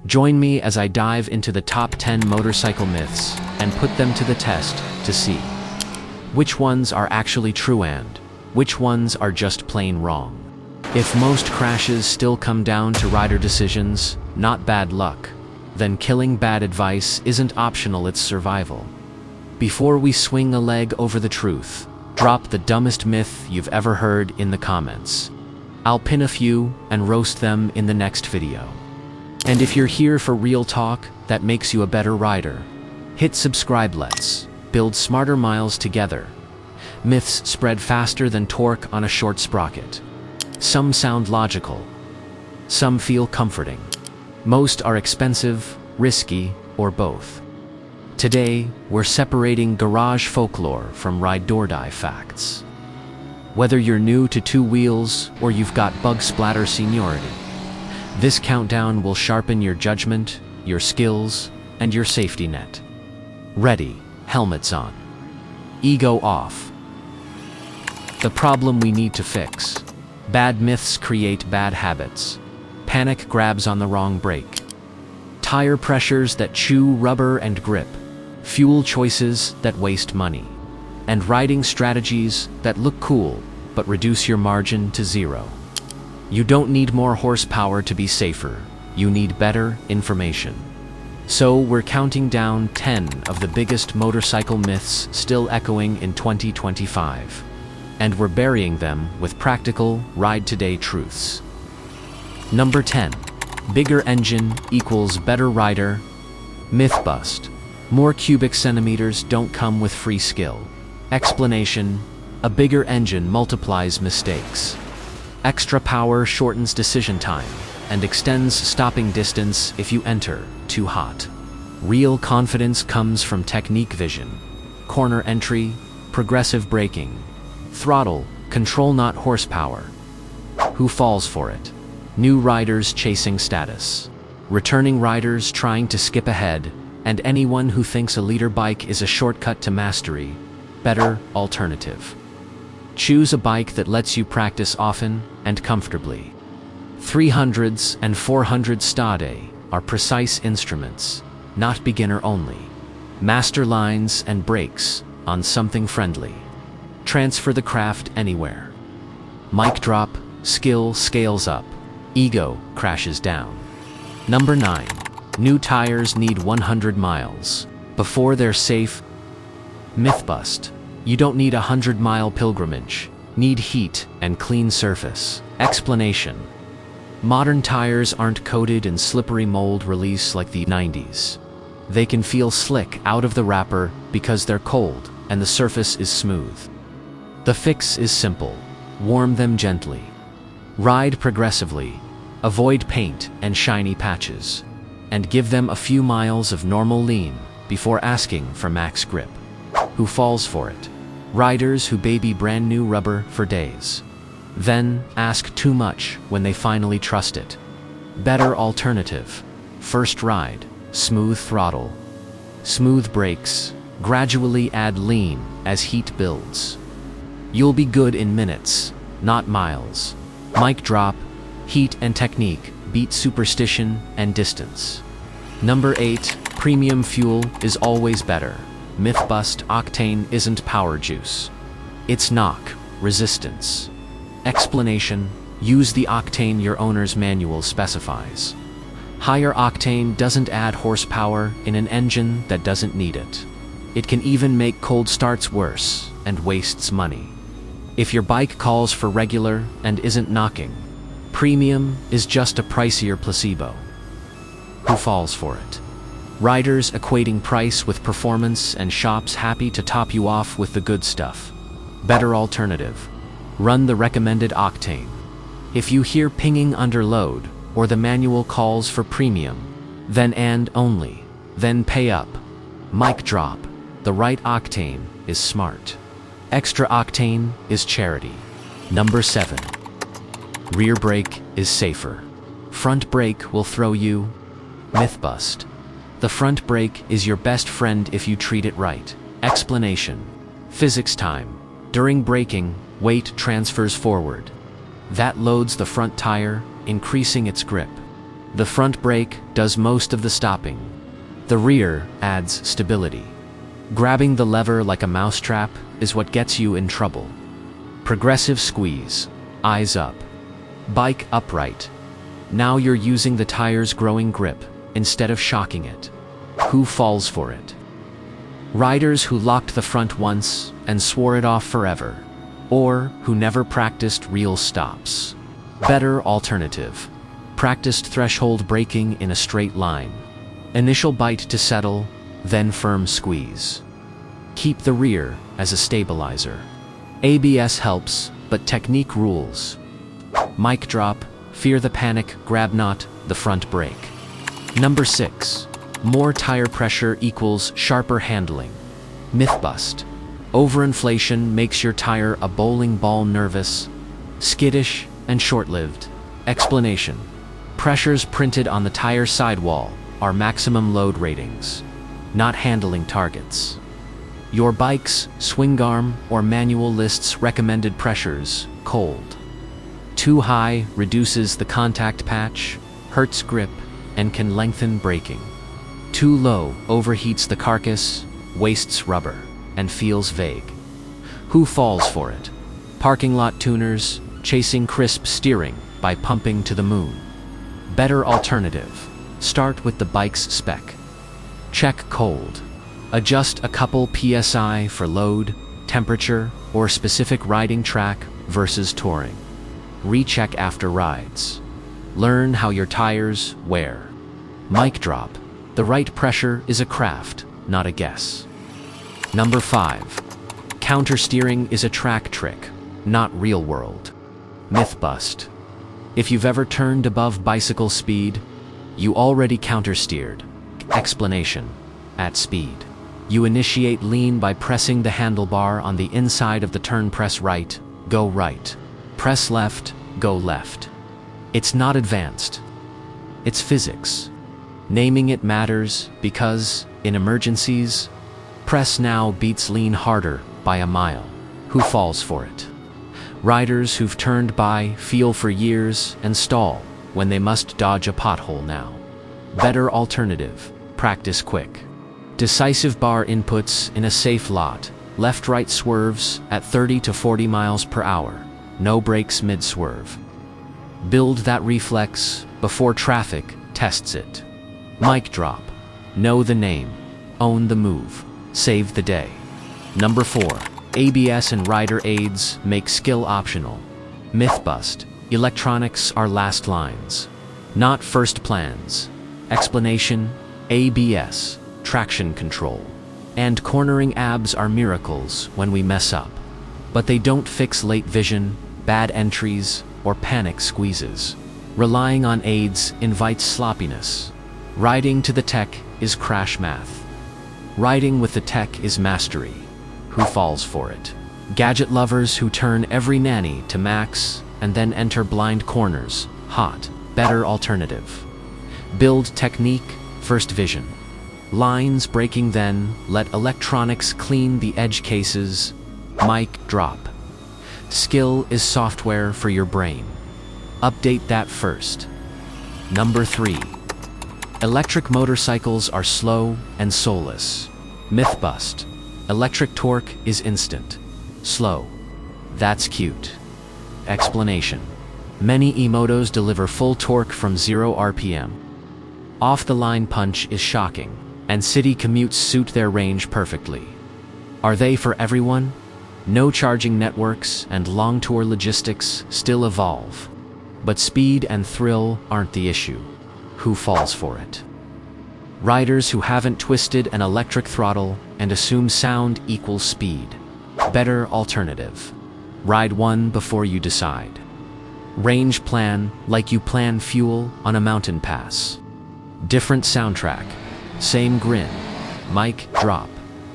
Join me as I dive into the top 10 motorcycle myths and put them to the test to see which ones are actually true and which ones are just plain wrong. If most crashes still come down to rider decisions, not bad luck, then killing bad advice isn't optional, it's survival. Before we swing a leg over the truth, drop the dumbest myth you've ever heard in the comments. I'll pin a few and roast them in the next video. And if you're here for real talk that makes you a better rider, hit subscribe. Let's build smarter miles together. Myths spread faster than torque on a short sprocket. Some sound logical. Some feel comforting. Most are expensive, risky, or both. Today, we're separating garage folklore from ride-or-die facts. Whether you're new to two wheels or you've got bug splatter seniority, this countdown will sharpen your judgment, your skills, and your safety net. Ready, helmets on. Ego off. The problem we need to fix. Bad myths create bad habits. Panic grabs on the wrong brake. Tire pressures that chew rubber and grip. Fuel choices that waste money. And riding strategies that look cool but reduce your margin to zero. You don't need more horsepower to be safer. You need better information. So we're counting down 10 of the biggest motorcycle myths still echoing in 2025. And we're burying them with practical, ride-today truths. Number 10. Bigger engine equals better rider. Myth bust. More cubic centimeters don't come with free skill. Explanation: a bigger engine multiplies mistakes. Extra power shortens decision time and extends stopping distance if you enter too hot. Real confidence comes from technique, vision, corner entry, progressive braking, throttle control, not horsepower. Who falls for it? New riders chasing status, returning riders trying to skip ahead, and anyone who thinks a leader bike is a shortcut to mastery. Better alternative. Choose a bike that lets you practice often and comfortably. 300s and 400 Stade are precise instruments, not beginner only. Master lines and brakes on something friendly. Transfer the craft anywhere. Mic drop, skill scales up, ego crashes down. Number 9. New tires need 100 miles before they're safe. Myth bust. You don't need a 100-mile pilgrimage. Need heat and clean surface. Explanation: modern tires aren't coated in slippery mold release like the 90s. They can feel slick out of the wrapper because they're cold and the surface is smooth. The fix is simple. Warm them gently. Ride progressively. Avoid paint and shiny patches. And give them a few miles of normal lean before asking for max grip. Who falls for it? Riders who baby brand new rubber for days. Then ask too much when they finally trust it. Better alternative. First ride, smooth throttle. Smooth brakes, gradually add lean as heat builds. You'll be good in minutes, not miles. Mic drop, heat and technique beat superstition and distance. Number 8. Premium fuel is always better. Myth bust. Octane isn't power juice. It's knock resistance. Explanation: use the octane your owner's manual specifies. Higher octane doesn't add horsepower in an engine that doesn't need it. It can even make cold starts worse and wastes money. If your bike calls for regular and isn't knocking, premium is just a pricier placebo. Who falls for it? Riders equating price with performance and shops happy to top you off with the good stuff. Better alternative. Run the recommended octane. If you hear pinging under load or the manual calls for premium, then and only then pay up. Mic drop. The right octane is smart. Extra octane is charity. Number 7. Rear brake is safer. Front brake will throw you. Myth bust. The front brake is your best friend if you treat it right. Explanation: physics time. During braking, weight transfers forward. That loads the front tire, increasing its grip. The front brake does most of the stopping. The rear adds stability. Grabbing the lever like a mousetrap is what gets you in trouble. Progressive squeeze, eyes up. Bike upright. Now you're using the tire's growing grip instead of shocking it. Who falls for it? Riders who locked the front once and swore it off forever, or who never practiced real stops. Better alternative. Practiced threshold braking in a straight line. Initial bite to settle, then firm squeeze. Keep the rear as a stabilizer. ABS helps, but technique rules. Mic drop, fear the panic, grab not the front brake. Number 6. More tire pressure equals sharper handling. Myth bust. Overinflation makes your tire a bowling ball, nervous, skittish, and short-lived. Explanation. Pressures printed on the tire sidewall are maximum load ratings, not handling targets. Your bike's swing arm or manual lists recommended pressures cold. Too high reduces the contact patch, hurts grip, and can lengthen braking. Too low overheats the carcass, wastes rubber, and feels vague. Who falls for it? Parking lot tuners chasing crisp steering by pumping to the moon. Better alternative. Start with the bike's spec. Check cold. Adjust a couple PSI for load, temperature, or specific riding track versus touring. Recheck after rides. Learn how your tires wear. Mic drop. The right pressure is a craft, not a guess. Number 5. Countersteering is a track trick, not real world. Myth bust. If you've ever turned above bicycle speed, you already countersteered. Explanation. At speed. You initiate lean by pressing the handlebar on the inside of the turn. Press right, go right. Press left, go left. It's not advanced. It's physics. Naming it matters because, in emergencies, press now beats lean harder by a mile. Who falls for it? Riders who've turned by feel for years and stall when they must dodge a pothole now. Better alternative. Practice quick. Decisive bar inputs in a safe lot. Left-right swerves at 30 to 40 miles per hour. No brakes mid-swerve. Build that reflex before traffic tests it. Mic drop. Know the name. Own the move. Save the day. Number 4. ABS and rider aids make skill optional. Myth bust. Electronics are last lines, not first plans. Explanation. ABS, traction control, and cornering abs are miracles when we mess up. But they don't fix late vision, bad entries, or panic squeezes. Relying on aids invites sloppiness. Riding to the tech is crash math. Riding with the tech is mastery. Who falls for it? Gadget lovers who turn every nanny to max and then enter blind corners. Hot. Better alternative. Build technique, first vision. Lines breaking, then let electronics clean the edge cases. Mic drop. Skill is software for your brain. Update that first. Number 3. Electric motorcycles are slow and soulless. Myth bust. Electric torque is instant. Slow. That's cute. Explanation. Many e-motos deliver full torque from 0 RPM. Off-the-line punch is shocking, and city commutes suit their range perfectly. Are they for everyone? No, charging networks and long-tour logistics still evolve. But speed and thrill aren't the issue. Who falls for it? Riders who haven't twisted an electric throttle and assume sound equals speed. Better alternative. Ride one before you decide. Range plan like you plan fuel on a mountain pass. Different soundtrack, same grin. Mic drop.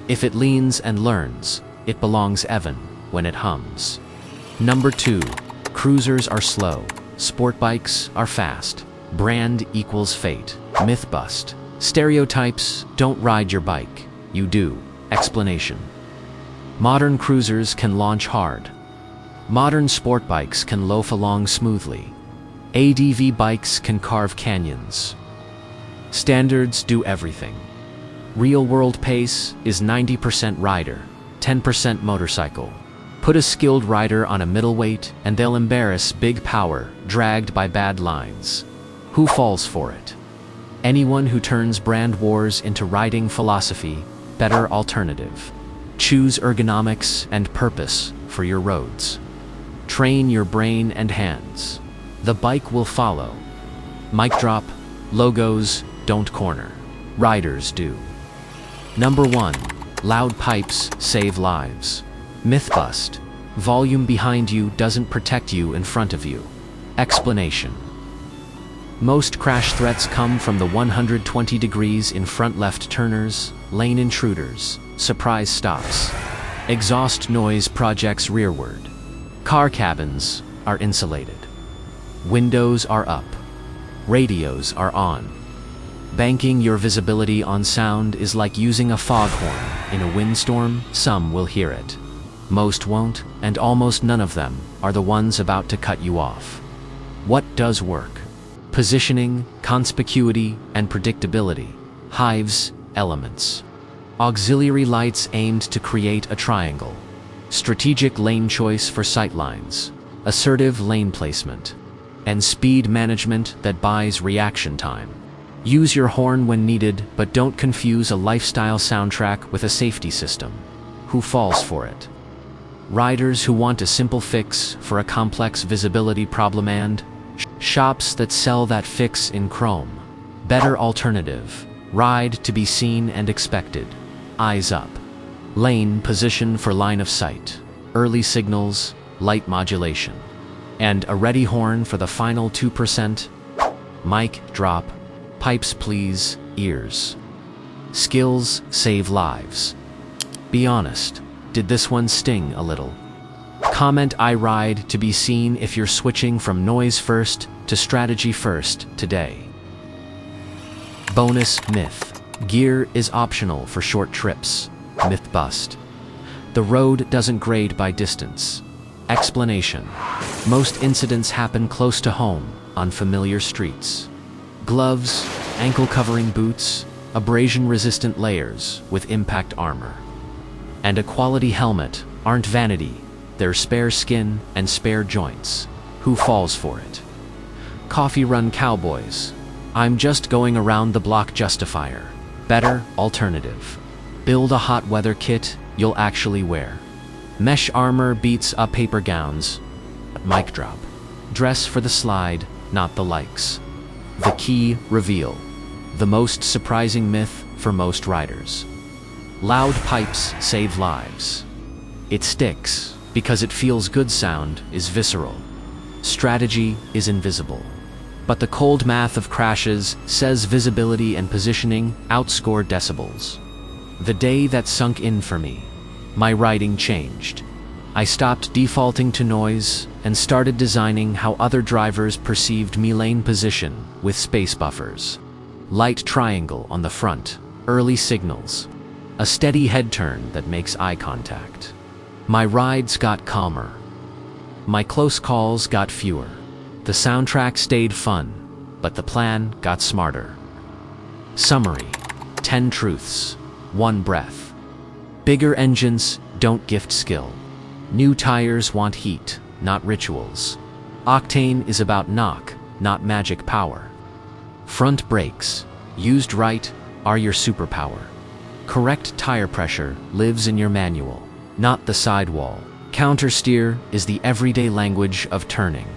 If it leans and learns, it belongs Evan when it hums. Number 2. Cruisers are slow. Sport bikes are fast. Brand equals fate. Myth bust. Stereotypes don't ride your bike. You do. Explanation. Modern cruisers can launch hard. Modern sport bikes can loaf along smoothly. ADV bikes can carve canyons. Standards do everything. Real-world pace is 90% rider, 10% motorcycle. Put a skilled rider on a middleweight and they'll embarrass big power, dragged by bad lines. Who falls for it? Anyone who turns brand wars into riding philosophy. Better alternative. Choose ergonomics and purpose for your roads. Train your brain and hands. The bike will follow. Mic drop, logos don't corner. Riders do. Number 1. Loud pipes save lives. Myth bust. Volume behind you doesn't protect you in front of you. Explanation. Most crash threats come from the 120 degrees in front left turners, lane intruders, surprise stops. Exhaust noise projects rearward. Car cabins are insulated. Windows are up. Radios are on. Banking your visibility on sound is like using a foghorn. In a windstorm, some will hear it. Most won't, and almost none of them are the ones about to cut you off. What does work? Positioning, conspicuity, and predictability. Hives, elements. Auxiliary lights aimed to create a triangle. Strategic lane choice for sightlines. Assertive lane placement. And speed management that buys reaction time. Use your horn when needed, but don't confuse a lifestyle soundtrack with a safety system. Who falls for it? Riders who want a simple fix for a complex visibility problem and shops that sell that fix in chrome. Better alternative. Ride to be seen and expected. Eyes up. Lane position for line of sight. Early signals, light modulation. And a ready horn for the final 2%. Mic drop. Pipes please, ears. Skills save lives. Be honest. Did this one sting a little? Comment I ride to be seen if you're switching from noise first to strategy first today. Bonus myth. Gear is optional for short trips. Myth bust. The road doesn't grade by distance. Explanation. Most incidents happen close to home, on familiar streets. Gloves, ankle-covering boots, abrasion-resistant layers with impact armor. And a quality helmet aren't vanity, they're spare skin and spare joints. Who falls for it? Coffee run cowboys. I'm just going around the block justifier. Better alternative. Build a hot weather kit you'll actually wear. Mesh armor beats up paper gowns. Mic drop. Dress for the slide, not the likes. The key reveal. The most surprising myth for most riders. Loud pipes save lives. It sticks because it feels good. Sound is visceral. Strategy is invisible. But the cold math of crashes says visibility and positioning outscore decibels. The day that sunk in for me, my riding changed. I stopped defaulting to noise and started designing how other drivers perceived me. Lane position with space buffers. Light triangle on the front, early signals. A steady head turn that makes eye contact. My rides got calmer. My close calls got fewer. The soundtrack stayed fun, but the plan got smarter. Summary. 10 truths. 1 breath. Bigger engines don't gift skill. New tires want heat, not rituals. Octane is about knock, not magic power. Front brakes, used right, are your superpower. Correct tire pressure lives in your manual, not the sidewall. Countersteer is the everyday language of turning.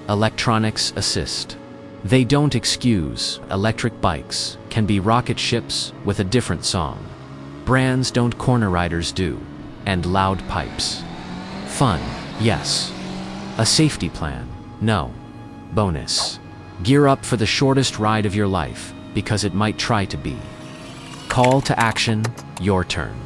Electronics assist. They don't excuse. Electric bikes can be rocket ships with a different song. Brands don't, corner riders do. And loud pipes. Fun, yes. A safety plan, no. Bonus. Gear up for the shortest ride of your life, because it might try to be. Call to action, your turn.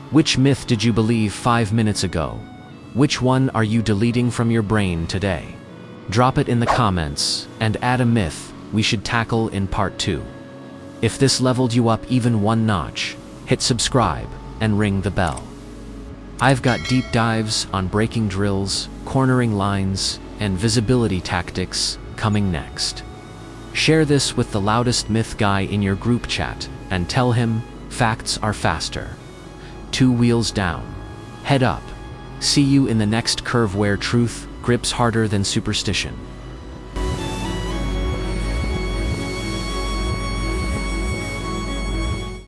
Which myth did you believe 5 minutes ago? Which one are you deleting from your brain today? Drop it in the comments, and add a myth we should tackle in part 2. If this leveled you up even 1 notch, hit subscribe and ring the bell. I've got deep dives on braking drills, cornering lines, and visibility tactics coming next. Share this with the loudest myth guy in your group chat and tell him facts are faster. 2 wheels down. Head up. See you in the next curve where truth grips harder than superstition.